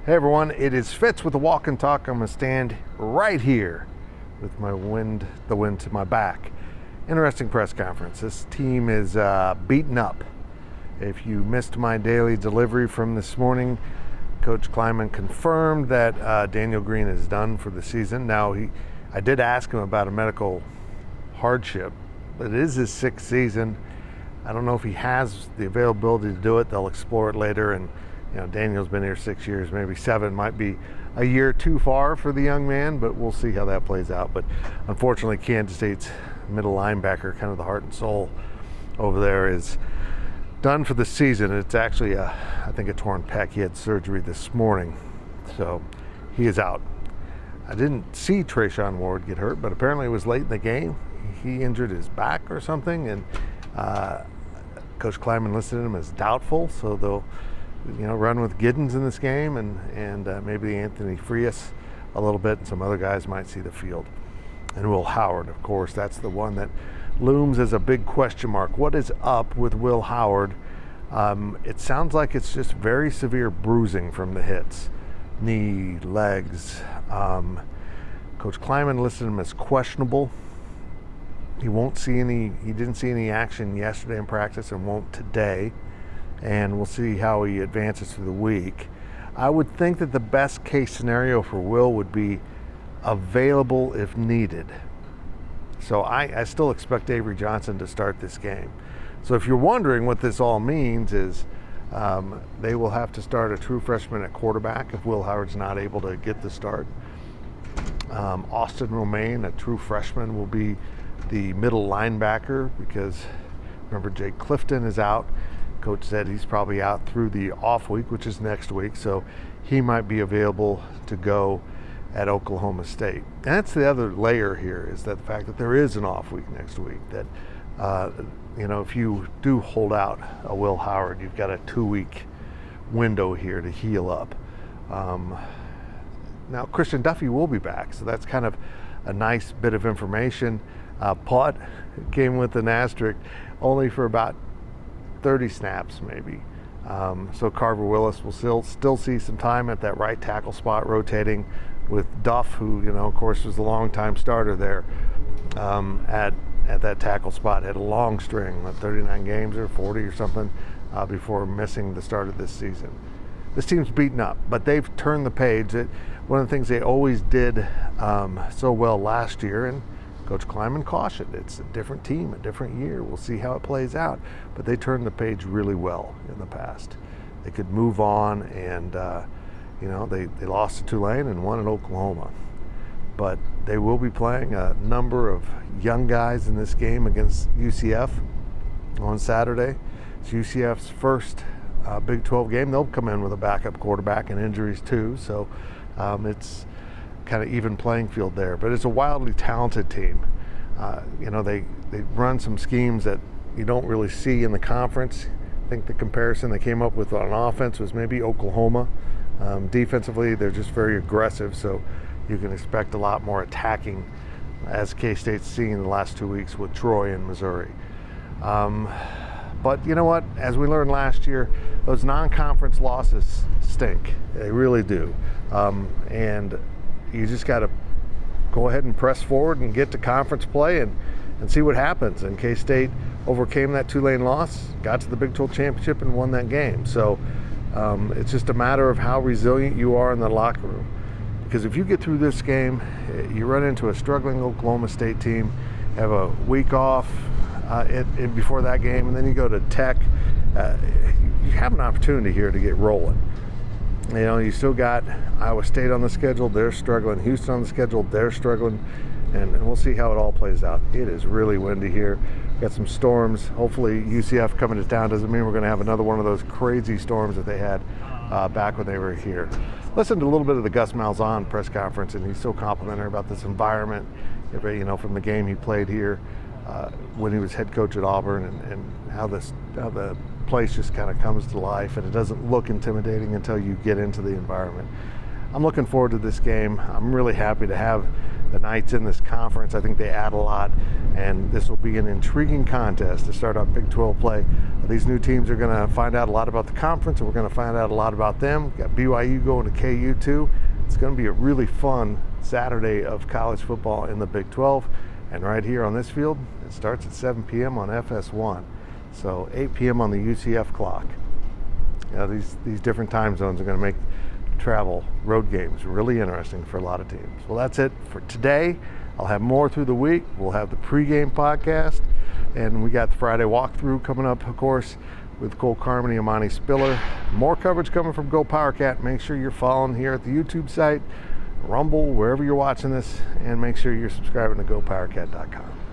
Hey everyone, it is Fitz with the Walk and Talk. I'm going to stand right here with the wind to my back. Interesting press conference. This team is beaten up. If you missed my daily delivery from this morning, Coach Kleiman confirmed that Daniel Green is done for the season. Now, I did ask him about a medical hardship, but it is his sixth season. I don't know if he has the availability to do it. They'll explore it later. And Daniel's been here 6 years, maybe 7, might be a year too far for the young man, but we'll see how that plays out. But unfortunately, Kansas State's middle linebacker, kind of the heart and soul over there, is done for the season. It's actually, I think, a torn pec. He had surgery this morning, so he is out. I didn't see Trayshawn Ward get hurt, but apparently it was late in the game. He injured his back or something, and Coach Kleiman listed him as doubtful, so they'll run with Giddens in this game, and maybe Anthony Frias a little bit, and some other guys might see the field. And Will Howard, of course, that's the one that looms as a big question mark. What is up with Will Howard? It sounds like it's just very severe bruising from the hits, knee, legs. Coach Kleiman listed him as questionable. He didn't see any action yesterday in practice and won't today. And we'll see how he advances through the week. I would think that the best case scenario for Will would be available if needed. So I still expect Avery Johnson to start this game. So if you're wondering what this all means is they will have to start a true freshman at quarterback if Will Howard's not able to get the start. Austin Romaine, a true freshman, will be the middle linebacker because remember Jake Clifton is out. Coach said he's probably out through the off week, which is next week, so he might be available to go at Oklahoma State. And that's the other layer here, is that the fact that there is an off week next week, that if you do hold out a Will Howard, you've got a 2-week window here to heal up. Now Christian Duffy will be back, so that's kind of a nice bit of information. But came with an asterisk, only for about 30 snaps maybe. So Carver Willis will still see some time at that right tackle spot, rotating with Duff, who of course was the longtime starter there at that tackle spot. Had a long string, 39 games or 40 or something before missing the start of this season. This team's beaten up, but they've turned the page. One of the things they always did so well last year, and Coach Kleiman cautioned, it's a different team, a different year. We'll see how it plays out. But they turned the page really well in the past. They could move on, and they lost to Tulane and won at Oklahoma. But they will be playing a number of young guys in this game against UCF on Saturday. It's UCF's first Big 12 game. They'll come in with a backup quarterback and injuries too. So it's kind of even playing field there, but it's a wildly talented team. They run some schemes that you don't really see in the conference. I think the comparison they came up with on offense was maybe Oklahoma. Defensively, they're just very aggressive, so you can expect a lot more attacking, as K-State's seen in the last 2 weeks with Troy and Missouri. But you know what? As we learned last year, those non-conference losses stink. They really do. And you just got to go ahead and press forward and get to conference play and see what happens. And K-State overcame that Tulane loss, got to the Big 12 championship, and won that game. So it's just a matter of how resilient you are in the locker room. Because if you get through this game, you run into a struggling Oklahoma State team, have a week off before that game, and then you go to Tech. You have an opportunity here to get rolling. You still got Iowa State on the schedule. They're struggling. Houston on the schedule. They're struggling. And we'll see how it all plays out. It is really windy here. Got some storms. Hopefully UCF coming to town doesn't mean we're going to have another one of those crazy storms that they had back when they were here. Listened to a little bit of the Gus Malzahn press conference, and he's so complimentary about this environment, from the game he played here when he was head coach at Auburn, and how the place just kind of comes to life, and it doesn't look intimidating until you get into the environment. I'm looking forward to this game. I'm really happy to have the Knights in this conference. I think they add a lot, and this will be an intriguing contest to start out Big 12 play. These new teams are going to find out a lot about the conference, and we're going to find out a lot about them. We've got BYU going to KU too. It's going to be a really fun Saturday of college football in the Big 12. And right here on this field, it starts at 7 p.m. on FS1. So 8 p.m. on the UCF clock. These different time zones are going to make travel road games really interesting for a lot of teams. Well, that's it for today. I'll have more through the week. We'll have the pregame podcast, and we got the Friday walkthrough coming up, of course, with Cole Carmody and Monty Spiller. More coverage coming from GoPowercat. Make sure you're following here at the YouTube site, Rumble, wherever you're watching this, and make sure you're subscribing to GoPowercat.com.